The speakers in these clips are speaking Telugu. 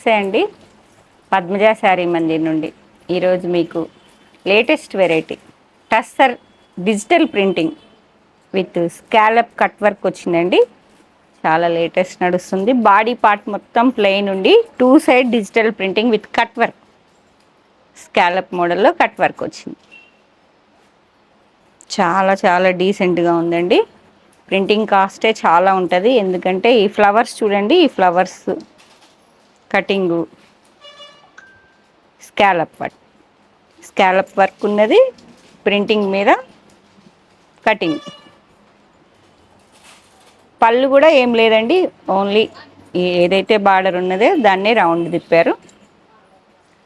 నమస్తే అండి. పద్మజ శారీ మందిర్ నుండి ఈరోజు మీకు latest variety tussar digital printing with scallop cut work వచ్చిందండి. చాలా లేటెస్ట్ నడుస్తుంది. బాడీ పార్ట్ మొత్తం ప్లెయిన్ ఉండి 2 side digital printing with cut work, scallop మోడల్లో కట్ వర్క్ వచ్చింది. చాలా చాలా డీసెంట్గా ఉందండి. ప్రింటింగ్ కాస్టే చాలా ఉంటుంది, ఎందుకంటే ఈ ఫ్లవర్స్ చూడండి, ఈ ఫ్లవర్స్ కటింగు స్కాలప్ వర్క్ ఉన్నది. ప్రింటింగ్ మీద కటింగ్, పళ్ళు కూడా ఏం లేదండి, ఓన్లీ ఏదైతే బార్డర్ ఉన్నదో దాన్నే రౌండ్ తిప్పారు.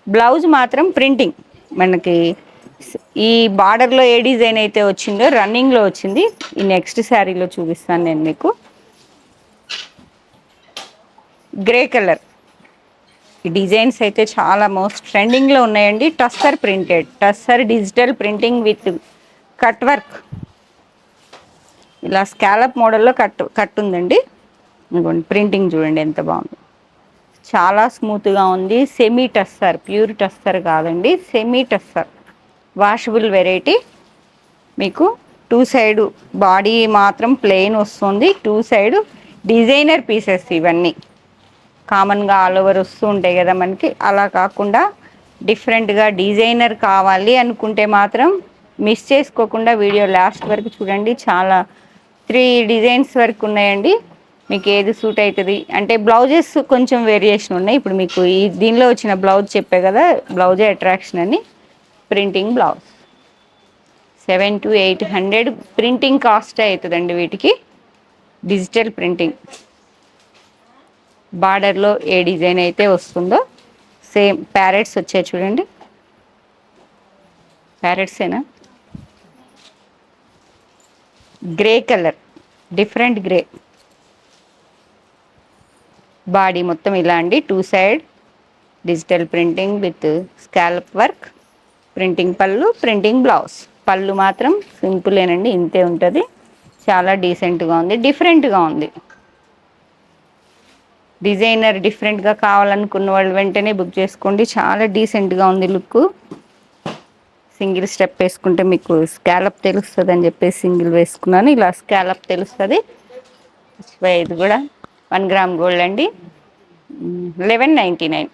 బ్లౌజ్ మాత్రం ప్రింటింగ్ మనకి ఈ బార్డర్లో ఏ డిజైన్ అయితే వచ్చిందో రన్నింగ్లో వచ్చింది. ఈ నెక్స్ట్ శారీలో చూపిస్తాను నేను మీకు. గ్రే కలర్ ఈ డిజైన్స్ అయితే చాలా మోస్ట్ ట్రెండింగ్లో ఉన్నాయండి. Tussar printed, tussar digital printing with cut work. ఇలా స్కాలప్ మోడల్లో కట్ ఉందండి. ఇంకోండి ప్రింటింగ్ చూడండి ఎంత బాగుంది, చాలా స్మూత్గా ఉంది. సెమీ టస్సర్, ప్యూర్ టస్సర్ కాదండి, సెమీ టస్సర్ వాషబుల్ వెరైటీ. మీకు 2 సైడ్ బాడీ మాత్రం ప్లెయిన్ వస్తుంది, 2 సైడ్ డిజైనర్ పీసెస్. ఇవన్నీ కామన్గా ఆల్ ఓవర్ వస్తూ ఉంటాయి కదా మనకి, అలా కాకుండా డిఫరెంట్గా డిజైనర్ కావాలి అనుకుంటే మాత్రం మిస్ చేసుకోకుండా వీడియో లాస్ట్ వరకు చూడండి. చాలా 3 డిజైన్స్ వరకు ఉన్నాయండి. మీకు ఏది సూట్ అవుతుంది అంటే బ్లౌజెస్ కొంచెం వేరియేషన్ ఉన్నాయి. ఇప్పుడు మీకు ఈ దీనిలో వచ్చిన బ్లౌజ్ చెప్పే కదా, బ్లౌజే అట్రాక్షన్ అని. Printing blouse 700 to 800 printing cost అవుతుందండి వీటికి. డిజిటల్ ప్రింటింగ్ బార్డర్లో ఏ డిజైన్ అయితే వస్తుందో సేమ్ ప్యారెట్స్ వచ్చాయి చూడండి. ప్యారెట్సేనా, grey colour, different grey. Body మొత్తం ఇలా అండి, 2 side digital printing with scallop work. Printing pallu, printing blouse. Pallu మాత్రం సింపులేనండి, ఇంతే ఉంటుంది. చాలా డీసెంట్గా ఉంది, డిఫరెంట్గా ఉంది. డిజైనర్ డిఫరెంట్గా కావాలనుకున్న వాళ్ళు వెంటనే బుక్ చేసుకోండి. చాలా డీసెంట్గా ఉంది లుక్. సింగిల్ స్టెప్ వేసుకుంటే మీకు స్కాలప్ తెలుస్తుంది అని చెప్పేసి సింగిల్ వేసుకున్నాను. ఇలా స్కాలప్ తెలుస్తుంది. ఇది కూడా 1 గ్రామ్ గోల్డ్ అండి, 1199.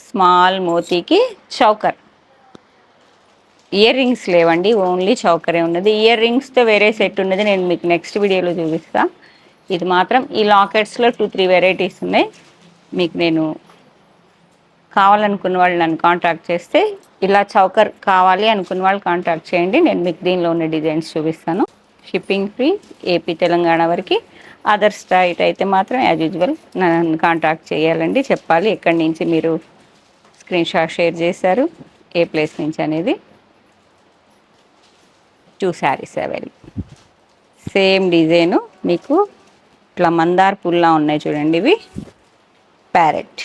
స్మాల్ మోతీకి చౌకర్. ఇయర్ రింగ్స్ లేవండి, ఓన్లీ చౌకరే ఉన్నది. ఇయర్ రింగ్స్తో వేరే సెట్ ఉన్నది, నేను మీకు నెక్స్ట్ వీడియోలో చూపిస్తాను. ఇది మాత్రం ఈ లాకెట్స్లో 2-3 వెరైటీస్ ఉన్నాయి. మీకు నేను కావాలనుకున్న వాళ్ళు నన్ను కాంటాక్ట్ చేస్తే, ఇలా చౌకర్ కావాలి అనుకున్న వాళ్ళు కాంటాక్ట్ చేయండి, నేను మీకు దీనిలో ఉన్న డిజైన్స్ చూపిస్తాను. షిప్పింగ్ ఫ్రీ, ఏపీ తెలంగాణ వరకు. అదర్ స్టేట్ అయితే మాత్రం యాజ్ యూజువల్ నన్ను కాంటాక్ట్ చేయాలండి, చెప్పాలి ఎక్కడి నుంచి మీరు స్క్రీన్ షాట్ షేర్ చేశారు, ఏ ప్లేస్ నుంచి అనేది. 2 శారీస్ అవైలబుల్. సేమ్ డిజైను మీకు ఇట్లా మందార్ పుల్లా ఉన్నాయి చూడండి, ఇవి ప్యారెట్.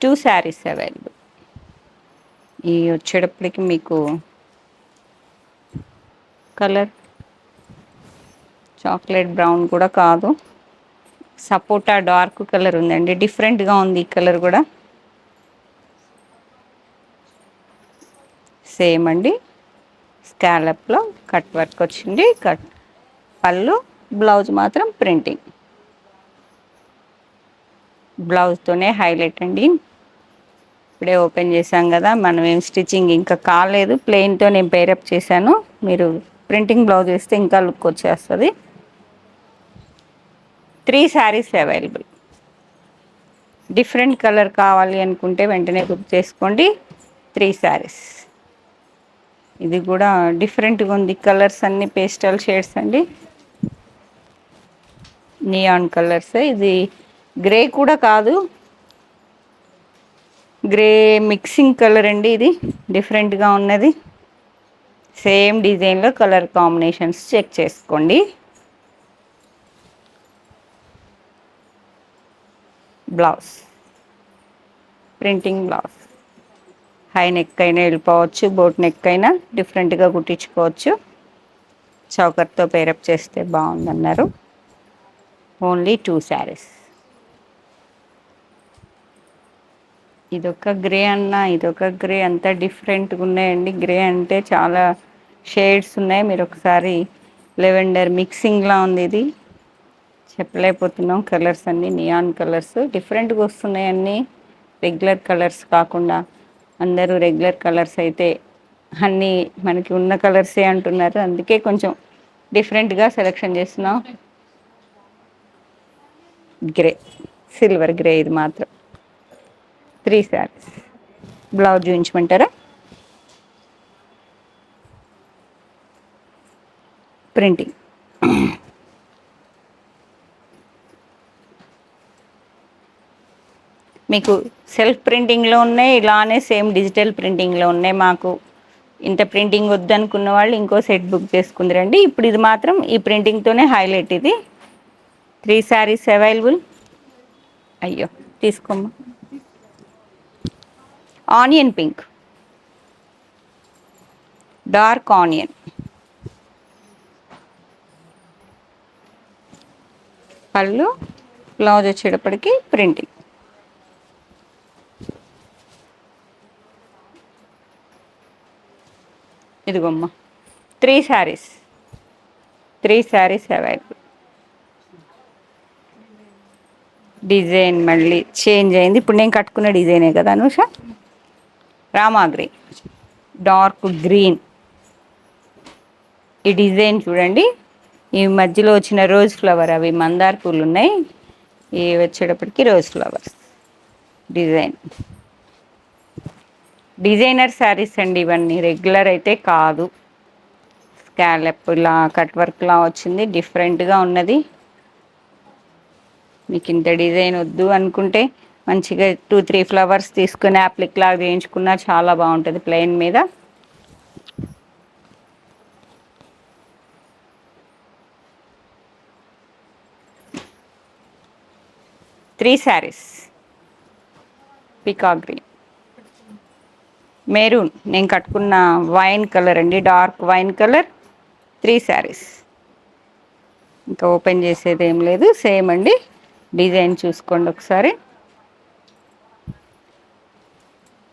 2 శారీస్ అవైలబుల్. ఈ వచ్చేటప్పటికి మీకు కలర్ చాక్లెట్ బ్రౌన్ కూడా కాదు, సపోటా డార్క్ కలర్ ఉందండి, డిఫరెంట్గా ఉంది ఈ కలర్ కూడా. సేమ్ అండి, స్కాలప్లో కట్ వర్క్ వచ్చింది. పళ్ళు, బ్లౌజ్ మాత్రం ప్రింటింగ్. బ్లౌజ్తోనే హైలైట్ అండి. ఇప్పుడే ఓపెన్ చేశాం కదా, మనం ఏం స్టిచ్చింగ్ ఇంకా కాలేదు, ప్లెయిన్తో నేను పేరప్ చేశాను. మీరు ప్రింటింగ్ బ్లౌజ్ వేస్తే ఇంకా లుక్ వచ్చేస్తుంది. 3 శారీస్ అవైలబుల్. డిఫరెంట్ కలర్ కావాలి అనుకుంటే వెంటనే బుక్ చేసుకోండి. 3 శారీస్. ఇది కూడా డిఫరెంట్గా ఉంది, కలర్స్ అన్ని పేస్టల్ షేడ్స్ అండి, నియాన్ కలర్స్. ఇది గ్రే కూడా కాదు, గ్రే మిక్సింగ్ కలర్ అండి, ఇది డిఫరెంట్గా ఉన్నది. సేమ్ డిజైన్లో కలర్ కాంబినేషన్స్ చెక్ చేసుకోండి. Blouse printing blouse. High neck అయినా వెళ్ళిపోవచ్చు, బోట్ నెక్ అయినా డిఫరెంట్గా కుట్టించుకోవచ్చు. చౌకర్తో పేరప్ చేస్తే బాగుందన్నారు. ఓన్లీ 2 శారీస్. ఇదొక గ్రే అన్న, ఇదొక గ్రే, అంతా డిఫరెంట్గా ఉన్నాయండి. గ్రే అంటే చాలా షేడ్స్ ఉన్నాయి. మీరు ఒకసారి లెవెండర్ మిక్సింగ్లా ఉంది ఇది. చెప్పలేకపోతున్నాం. కలర్స్ అన్నీ నియాన్ కలర్స్ డిఫరెంట్గా వస్తున్నాయి అన్నీ. రెగ్యులర్ కలర్స్ కాకుండా అందరూ రెగ్యులర్ కలర్స్ అయితే అన్నీ మనకి ఉన్న కలర్సే అంటున్నారు. అందుకే కొంచెం డిఫరెంట్గా సెలెక్షన్ చేస్తున్నాం. గ్రే, సిల్వర్ గ్రే ఇది మాత్రం 3 శారీస్. బ్లౌజ్ చూపించమంటారా? ప్రింటింగ్ మీకు సెల్ఫ్ ప్రింటింగ్లో ఉన్నాయి, ఇలానే సేమ్ డిజిటల్ ప్రింటింగ్లో ఉన్నాయి. మాకు ఇంత ప్రింటింగ్ వద్దనుకున్న వాళ్ళు ఇంకో సెట్ బుక్ చేసుకుందరండి. ఇప్పుడు ఇది మాత్రం ఈ ప్రింటింగ్తోనే హైలైట్. ఇది 3 శారీస్ అవైలబుల్. అయ్యో తీసుకోమ్మా. Onion pink, dark onion, pallu, blouse వచ్చేటప్పటికి ప్రింటింగ్. ఇదిగోమ్మ 3 శారీస్, 3 శారీస్ అవైలబుల్. డిజైన్ మళ్ళీ చేంజ్ అయింది. ఇప్పుడు నేను కట్టుకున్న డిజైనే కదా Anusha. Rama green, dark green. ఈ డిజైన్ చూడండి. ఈ మధ్యలో వచ్చిన రోజ్ ఫ్లవర్, అవి మందార పూలు ఉన్నాయి. ఇవి వచ్చేటప్పటికి rose flowers design. Designer saris అండి ఇవన్నీ, రెగ్యులర్ అయితే కాదు. స్కాలప్ ఇలా కట్ వర్క్లా వచ్చింది, డిఫరెంట్గా ఉన్నది. మీకు ఇంత డిజైన్ వద్దు అనుకుంటే మంచిగా 2-3 ఫ్లవర్స్ తీసుకొని యాప్లిక్ లాగా వేయించుకున్నా చాలా బాగుంటుంది ప్లెయిన్ మీద. Three saris. Peacock green, maroon, నేను కట్టుకున్న వైన్ కలర్ అండి, డార్క్ వైన్ కలర్. 3 శారీస్. ఇంకా ఓపెన్ చేసేది ఏం లేదు, సేమ్ అండి. డిజైన్ చూసుకోండి ఒకసారి.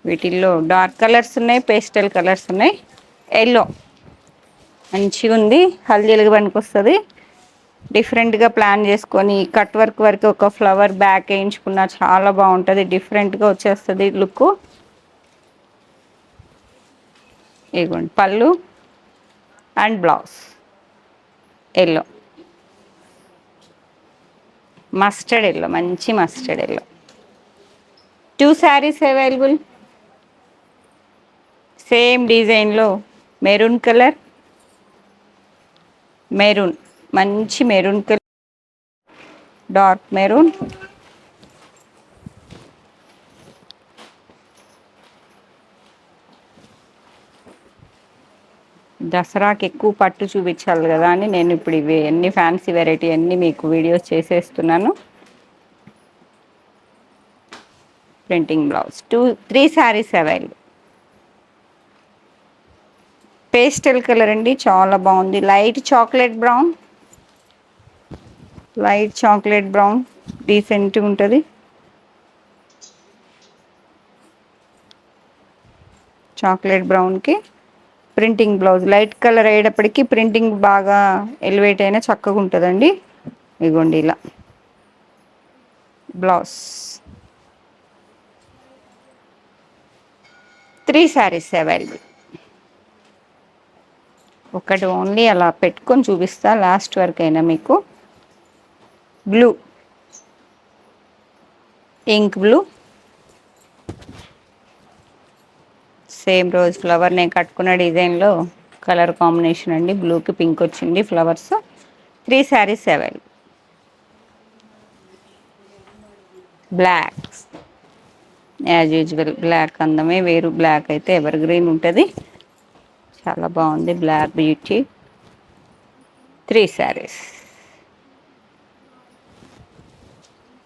వీటిల్లో డార్క్ కలర్స్ ఉన్నాయి, పేస్టల్ కలర్స్ ఉన్నాయి. ఎల్లో మంచిగా ఉంది, హల్దీలుగా పనికి వస్తుంది. డిఫరెంట్గా ప్లాన్ చేసుకొని కట్ వర్క్ వరకు ఒక ఫ్లవర్ బ్యాక్ వేయించుకున్నా చాలా బాగుంటుంది, డిఫరెంట్గా వచ్చేస్తుంది లుక్. ఇదిగోండి pallu and blouse yellow, mustard yellow, మంచి mustard yellow. 2 saris available. Same డిజైన్లో మెరూన్ కలర్, మెరూన్, మంచి మెరూన్ కలర్, డార్క్ మెరూన్, దసరాకి ఎక్కువ పట్టు చూపించాలి కదా అని నేను ఇప్పుడు ఇవి అన్ని ఫ్యాన్సీ వెరైటీ అన్నీ మీకు వీడియోస్ చేసేస్తున్నాను. Printing blouse 3 saris available. Pastel colour అండి, చాలా బాగుంది. Light chocolate brown, light chocolate brown డీసెంట్గా ఉంటుంది. చాక్లెట్ బ్రౌన్కి ప్రింటింగ్ బ్లౌజ్. లైట్ కలర్ అయ్యేటప్పటికి ప్రింటింగ్ బాగా ఎలివేట్ అయినా చక్కగా ఉంటుందండి. ఇగోండి ఇలా బ్లౌజ్. 3 శారీస్ అవైలబుల్. ఒకటి ఓన్లీ అలా పెట్టుకొని చూపిస్తా లాస్ట్ వరకు అయినా మీకు. Blue, ink blue, same rose flower నేను కట్టుకున్న డిజైన్లో కలర్ కాంబినేషన్ అండి. బ్లూకి పింక్ వచ్చింది flowers. 3 saris available. Black, as usual black అందమే వేరు. బ్లాక్ అయితే ఎవర్ గ్రీన్ ఉంటుంది, చాలా బాగుంది బ్లాక్ బ్యూటీ. 3 శారీస్.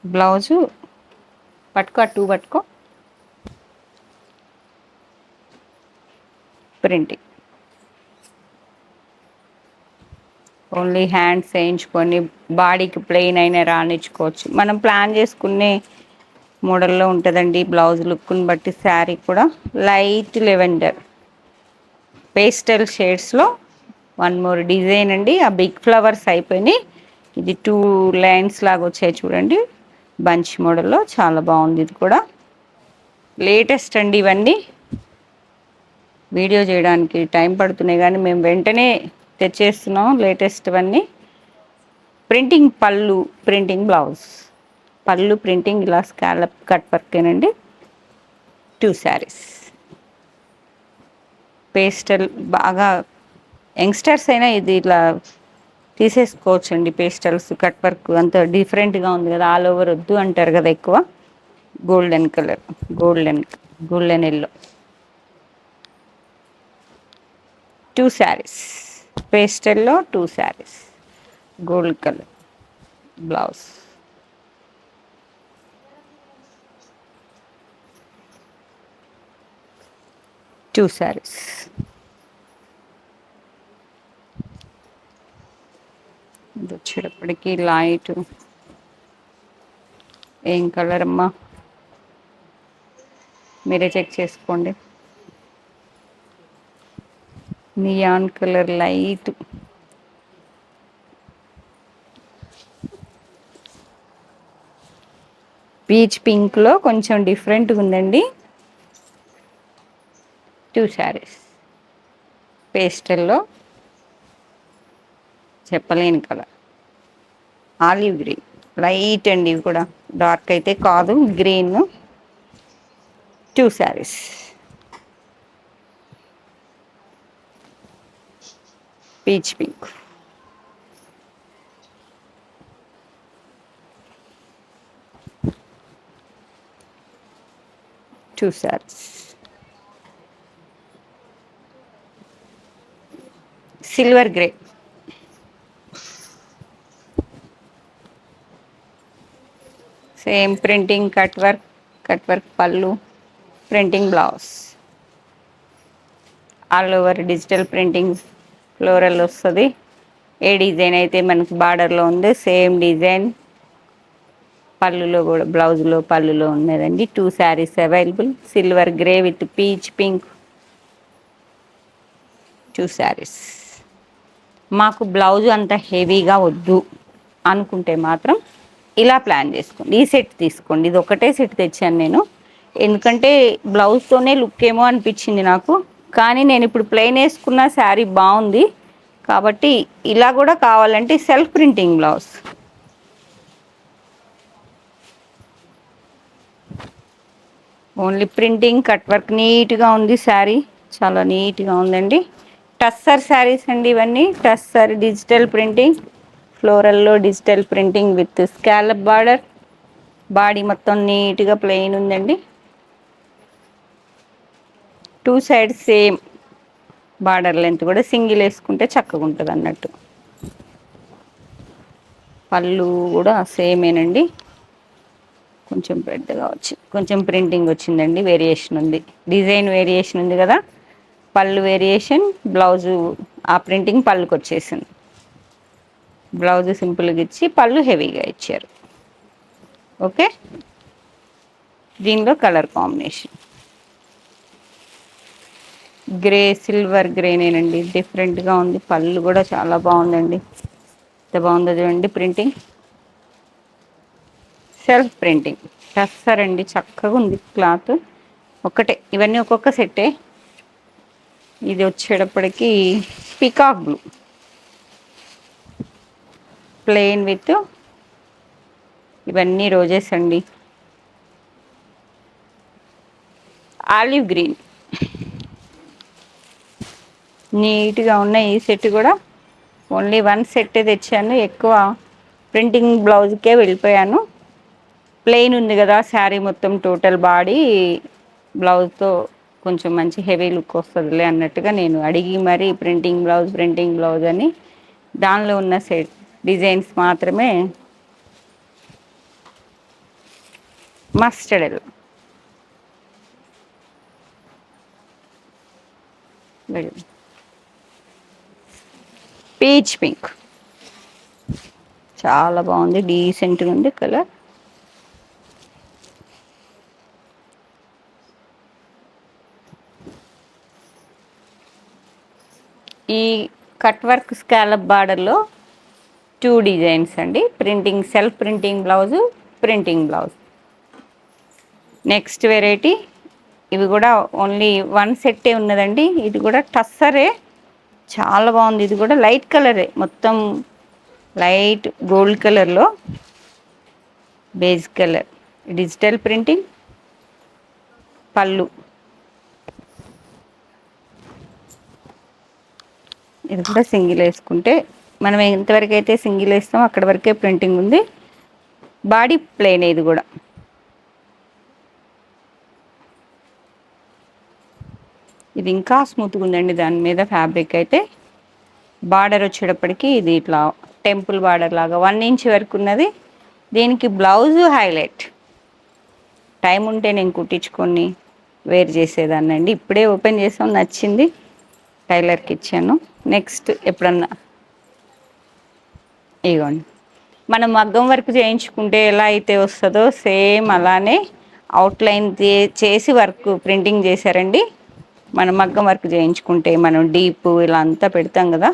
బ్లౌజు పట్టుకో, 2 పట్టుకో. ప్రింటింగ్ ఓన్లీ హ్యాండ్స్ వేయించుకొని బాడీకి ప్లెయిన్ అయినా రానిచ్చుకోవచ్చు. మనం ప్లాన్ చేసుకునే మోడల్లో ఉంటుందండి బ్లౌజ్ లుక్ని బట్టి. శారీ కూడా లైట్ లెవెండర్ పేస్టల్ షేడ్స్లో వన్ మోర్ డిజైన్ అండి. ఆ బిగ్ ఫ్లవర్స్ అయిపోయినాయి. ఇది 2 లైన్స్ లాగా వచ్చాయి చూడండి, బంచ్ మోడల్లో. చాలా బాగుంది. ఇది కూడా లేటెస్ట్ అండి. ఇవన్నీ వీడియో చేయడానికి టైం పడుతున్నాయి కానీ మేము వెంటనే తెచ్చేస్తున్నాం లేటెస్ట్ అన్నీ. Printing pallu, printing blouse. పళ్ళు ప్రింటింగ్ ఇలా స్కాలప్ కట్ వర్కేనండి. 2 శారీస్ పేస్టల్. బాగా యంగ్స్టర్స్ అయినా ఇది ఇట్లా తీసేసుకోవచ్చు అండి. పేస్టల్స్ కట్ వర్క్ అంత డిఫరెంట్గా ఉంది కదా, ఆల్ ఓవర్ వద్దు అంటారు కదా ఎక్కువ. Golden colour, golden yellow. 2 saris పేస్టల్లో, 2 saris gold colour blouse. Two saris. ఇది వచ్చేటప్పటికి లైట్ ఏం కలర్ అమ్మా, మీరే చెక్ చేసుకోండి. Neon colour light. పీచ్ పింక్లో కొంచెం డిఫరెంట్గా ఉందండి. 2 శారీస్ పేస్టల్లో చెప్పలేని కలర్. ఆలివ్ గ్రీన్ లైట్ అండి. ఇవి కూడా డార్క్ అయితే కాదు, green. 2 saris. Peach pink. Two saris. Silver grey. Same printing cut work పళ్ళు, printing blouse. All over digital printing floral వస్తుంది. ఏ డిజైన్ అయితే మనకు బార్డర్లో ఉంది సేమ్ డిజైన్ పళ్ళులో కూడా, బ్లౌజ్లో పళ్ళులో ఉన్నదండి. 2 saris available. Silver grey with peach pink. 2 saris. మాకు బ్లౌజ్ అంత హెవీగా వద్దు అనుకుంటే మాత్రం ఇలా ప్లాన్ చేసుకోండి. ఈ సెట్ తీసుకోండి. ఇది ఒకటే సెట్ తెచ్చాను నేను, ఎందుకంటే బ్లౌజ్తోనే లుక్ ఏమో అనిపించింది నాకు. కానీ నేను ఇప్పుడు ప్లెయిన్ వేసుకున్న శారీ బాగుంది కాబట్టి ఇలా కూడా కావాలంటే self printing blouse. Only printing cut work నీట్గా ఉంది. శారీ చాలా నీట్గా ఉందండి. టస్సర్ శారీస్ అండి ఇవన్నీ. టస్సర్ డిజిటల్ ప్రింటింగ్ ఫ్లోరల్లో digital printing with scallop border. Body మొత్తం నీట్గా ప్లెయిన్ ఉందండి. 2 సైడ్స్ సేమ్ బార్డర్ లెంత్ కూడా సింగిల్ వేసుకుంటే చక్కగా ఉంటుంది అన్నట్టు. పళ్ళు కూడా సేమేనండి, కొంచెం పెద్దగా వచ్చింది, కొంచెం ప్రింటింగ్ వచ్చిందండి. వేరియేషన్ ఉంది, డిజైన్ వేరియేషన్ ఉంది కదా. పళ్ళు వేరియేషన్, బ్లౌజు ఆ ప్రింటింగ్ పళ్ళుకి వచ్చేసింది. బ్లౌజ్ సింపుల్గా ఇచ్చి పళ్ళు హెవీగా ఇచ్చారు. ఓకే, దీనిలో కలర్ కాంబినేషన్ గ్రే, సిల్వర్ గ్రేనేనండి. డిఫరెంట్గా ఉంది. పళ్ళు కూడా చాలా బాగుందండి. ఎంత బాగుందో చూడండి. ప్రింటింగ్ సెల్ఫ్ ప్రింటింగ్ చేస్తారండి. చక్కగా ఉంది క్లాత్. ఒకటే, ఇవన్నీ ఒక్కొక్క సెట్టే. ఇది వచ్చేటప్పటికి పికాక్ బ్లూ ప్లెయిన్ విత్ ఇవన్నీ రోజెస్ అండి. ఆలివ్ గ్రీన్ నీట్గా ఉన్నాయి. ఈ సెట్ కూడా ఓన్లీ 1 సెట్టే తెచ్చాను. ఎక్కువ ప్రింటింగ్ బ్లౌజ్కే వెళ్ళిపోయాను. ప్లెయిన్ ఉంది కదా శారీ మొత్తం, టోటల్ బాడీ బ్లౌజ్తో కొంచెం మంచి హెవీ లుక్ వస్తుందిలే అన్నట్టుగా నేను అడిగి మరీ ప్రింటింగ్ బ్లౌజ్ అని దానిలో ఉన్న సెట్ డిజైన్స్ మాత్రమే. మస్టర్డ్ ఎల్లో, పీచ్ పింక్, చాలా బాగుంది, డీసెంట్గా ఉంది కలర్. ఈ కట్ వర్క్ స్కాలప్ బార్డర్లో 2 డిజైన్స్ అండి. Printing, self printing blouse, printing blouse. Next variety, ఇవి కూడా ఓన్లీ 1 సెట్టే ఉన్నదండి. ఇది కూడా టస్సరే, చాలా బాగుంది. ఇది కూడా లైట్ కలరే, మొత్తం లైట్ గోల్డ్ కలర్లో బేస్ కలర్, డిజిటల్ ప్రింటింగ్. పళ్ళు, ఇది కూడా సింగిల్ వేసుకుంటే, మనం ఎంతవరకు అయితే సింగిల్ వేస్తామో అక్కడ వరకే ప్రింటింగ్ ఉంది. Body plain. ఇది కూడా ఇది ఇంకా స్మూత్గా ఉందండి దాని మీద ఫ్యాబ్రిక్ అయితే. బార్డర్ వచ్చేటప్పటికి ఇది ఇట్లా టెంపుల్ బార్డర్ లాగా 1 ఇంచ్ వరకు ఉన్నది. దీనికి బ్లౌజు హైలైట్. టైం ఉంటే నేను కుట్టించుకొని వేర్ చేసేదాన్ని అండి. ఇప్పుడే ఓపెన్ చేసాం, నచ్చింది, టైలర్కి ఇచ్చాను. నెక్స్ట్ ఎప్పుడన్నా ఇగోండి, మనం మగ్గం వర్క్ చేయించుకుంటే ఎలా అయితే వస్తుందో సేమ్ అలానే అవుట్లైన్ చేసి వర్క్ ప్రింటింగ్ చేశారండి. మనం మగ్గం వర్క్ చేయించుకుంటే మనం డీప్ ఇలా అంతా పెడతాం కదా,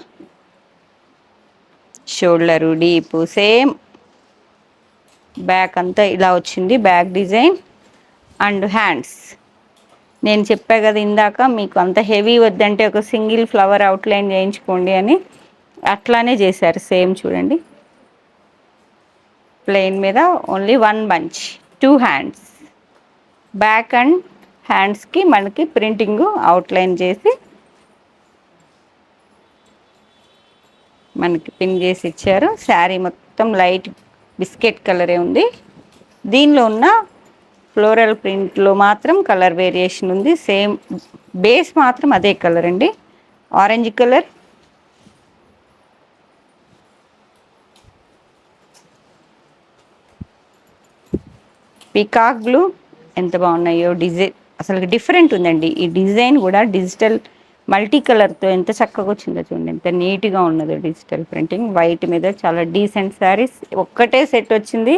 షోల్డరు డీప్ సేమ్. బ్యాక్ అంతా ఇలా వచ్చింది, బ్యాక్ డిజైన్. అండ్ హ్యాండ్స్, నేను చెప్పా కదా ఇందాక, మీకు అంత హెవీ వద్దంటే ఒక సింగిల్ ఫ్లవర్ అవుట్లైన్ చేయించుకోండి అని, అట్లానే చేశారు సేమ్. చూడండి, ప్లెయిన్ మీద only 1 bunch, 2 hands. Back and హ్యాండ్స్కి మనకి ప్రింటింగ్ అవుట్లైన్ చేసి మనకి పిన్ చేసి ఇచ్చారు. శారీ మొత్తం లైట్ బిస్కెట్ కలరే ఉంది. దీనిలో ఉన్న ఫ్లోరల్ ప్రింట్లో మాత్రం కలర్ వేరియేషన్ ఉంది. సేమ్ బేస్ మాత్రం అదే కలర్ అండి, ఆరెంజ్ కలర్. పీకాక్ బ్లూ, ఎంత బాగున్నాయో డిజైన్, అసలు డిఫరెంట్ ఉందండి. ఈ డిజైన్ కూడా డిజిటల్ మల్టీ కలర్తో ఎంత చక్కగా వచ్చిందో చూడండి, ఎంత నీట్గా ఉన్నదో డిజిటల్ ప్రింటింగ్. వైట్ మీద చాలా డీసెంట్ శారీస్. ఒక్కటే సెట్ వచ్చింది,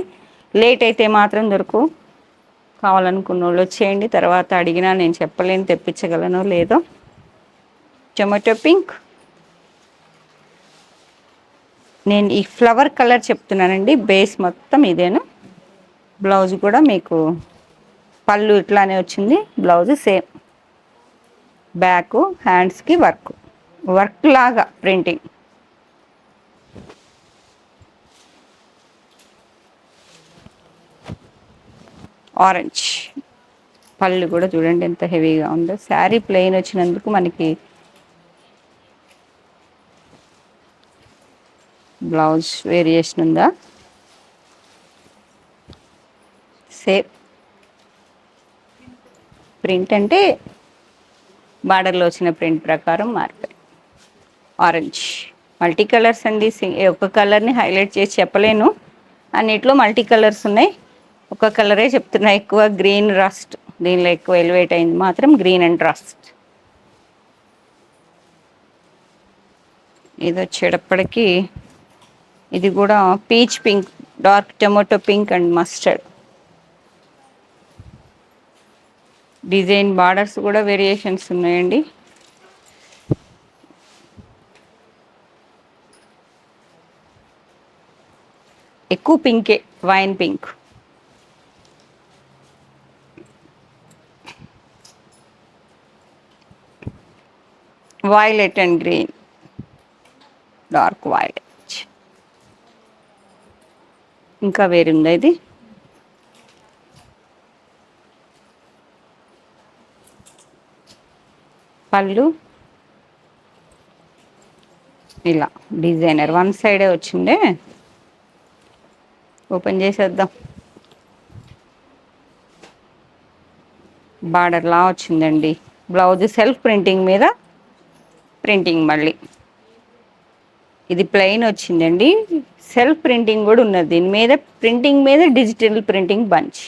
లేట్ అయితే మాత్రం దొరకవు. కావాలనుకున్న వాళ్ళు వచ్చేయండి, తర్వాత అడిగినా నేను చెప్పలేను తెప్పించగలనో లేదో. టొమాటో పింక్, నేను ఈ ఫ్లవర్ కలర్ చెప్తున్నానండి, బేస్ మొత్తం ఇదేను. బ్లౌజ్ కూడా మీకు పళ్ళు ఇట్లానే వచ్చింది, బ్లౌజ్ సేమ్. బ్యాక్ హ్యాండ్స్కి వర్క్, వర్క్ లాగా ప్రింటింగ్. ఆరెంజ్, పళ్ళు కూడా చూడండి ఎంత హెవీగా ఉందో. శారీ ప్లెయిన్ వచ్చినందుకు మనకి బ్లౌజ్ వేరియేషన్ ఉందా, సేమ్ ప్రింట్ అంటే బార్డర్లో వచ్చిన ప్రింట్ ప్రకారం మారిపోయి. ఆరెంజ్, మల్టీ కలర్స్ అండి. ఒక కలర్ని హైలైట్ చేసి చెప్పలేను, అన్నిట్లో మల్టీ కలర్స్ ఉన్నాయి. ఒక కలరే చెప్తున్నా ఎక్కువ. గ్రీన్ రస్ట్, దీనిలో ఎక్కువ ఎలివేట్ అయింది మాత్రం గ్రీన్ అండ్ రస్ట్. ఇది వచ్చేటప్పటికి ఇది కూడా peach pink, dark tomato pink and mustard. Design borders కూడా వేరియేషన్స్ ఉన్నాయండి. ఎక్కువ పింకే, wine pink. Violet and green, dark violet. ఇంకా వేరుందా ఇది, పళ్ళు ఇలా డిజైనర్ 1 సైడే వచ్చిండే. ఓపెన్ చేసేద్దాం. బార్డర్ లా వచ్చిందండి. బ్లౌజ్ సెల్ఫ్ ప్రింటింగ్ మీద ప్రింటింగ్. మళ్ళీ ఇది ప్లెయిన్ వచ్చిందండి, సెల్ఫ్ ప్రింటింగ్ కూడా ఉన్నది దీని మీద. ప్రింటింగ్ మీద డిజిటల్ ప్రింటింగ్ బంచ్.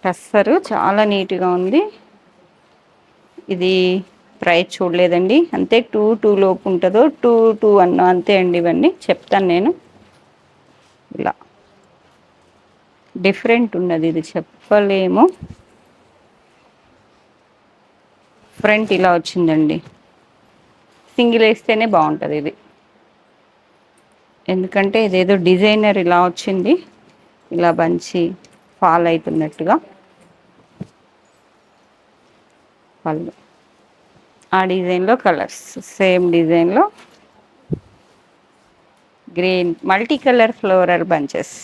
టస్సరు చాలా నీట్గా ఉంది. ఇది ప్రైస్ చూడలేదండి. అంతే 2 లోపు ఉంటుందో 2 అంతే అండి. ఇవన్నీ చెప్తాను నేను. ఇలా డిఫరెంట్ ఉన్నది, ఇది చెప్పలేము. ఫ్రంట్ ఇలా వచ్చిందండి. సింగిల్ వేస్తేనే బాగుంటుంది ఇది, ఎందుకంటే ఇదేదో డిజైనర్ ఇలా వచ్చింది, ఇలా బంచి ఫాల్ అవుతున్నట్టుగా. పళ్ళు ఆ డిజైన్లో కలర్స్, సేమ్ డిజైన్లో green multi colour floral bunches,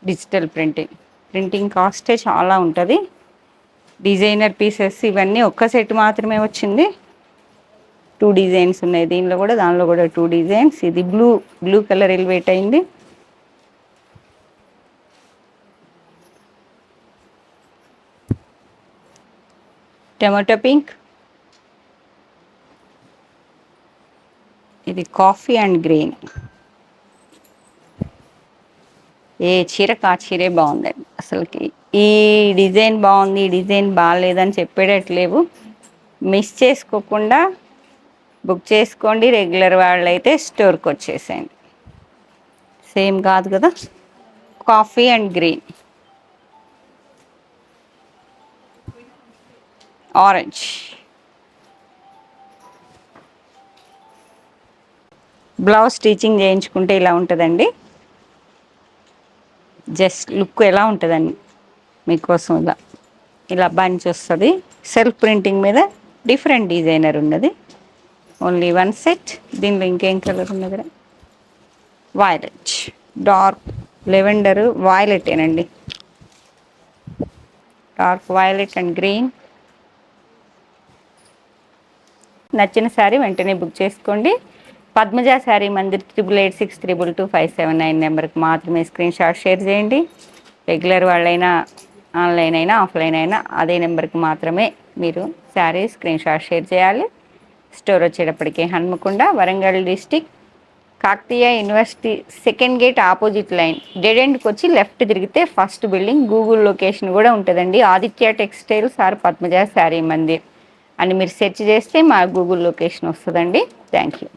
digital printing. Printing కాస్టే చాలా ఉంటుంది. డిజైనర్ పీసెస్ ఇవన్నీ ఒక్క సెట్ మాత్రమే వచ్చింది. 2 డిజైన్స్ ఉన్నాయి దీనిలో కూడా, దానిలో కూడా 2 డిజైన్స్. ఇది బ్లూ కలర్ ఎలివేట్ అయింది. టమాటో పింక్, ఇది కాఫీ అండ్ గ్రీన్. ఏ చీరకు ఆ చీరే బాగుందండి అసలుకి. ఈ డిజైన్ బాగుంది, ఈ డిజైన్ బాగాలేదని చెప్పేటట్లేవు. మిస్ చేసుకోకుండా బుక్ చేసుకోండి. రెగ్యులర్ వాళ్ళైతే స్టోర్కి వచ్చేసేయండి. సేమ్ కాదు కదా. Coffee and green, orange. Blouse stitching చేయించుకుంటే ఇలా ఉంటుందండి. జస్ట్ లుక్ ఎలా ఉంటుందండి మీకోసం. ఇలా బంచ్ వస్తుంది. సెల్ఫ్ ప్రింటింగ్ మీద డిఫరెంట్ డిజైనర్ ఉన్నది. Only 1 set. దీనిలో ఇంకేం కలర్ ఉన్నది? వైలెట్, డార్క్ లెవెండర్ వైలెటేనండి. Dark violet and green. నచ్చిన శారీ వెంటనే బుక్ చేసుకోండి. పద్మజ శారీ మందిర్ 8886222579 నెంబర్కి మాత్రమే స్క్రీన్ షాట్ షేర్ చేయండి. రెగ్యులర్ వాళ్ళైనా, ఆన్లైన్ అయినా, ఆఫ్లైన్ అయినా అదే నెంబర్కి మాత్రమే మీరు శారీ స్క్రీన్ షాట్ షేర్ చేయాలి. స్టోర్ వచ్చేటప్పటికి Hanamkonda, Warangal district, Kakatiya university second gate opposite line dead ఎండ్కి వచ్చి లెఫ్ట్ తిరిగితే ఫస్ట్ బిల్డింగ్. గూగుల్ లొకేషన్ కూడా ఉంటుందండి. ఆదిత్య టెక్స్టైల్స్ ఆర్ పద్మజ శారీ మందిర్ అని మీరు సెర్చ్ చేస్తే మా గూగుల్ లొకేషన్ వస్తుందండి. Thank you.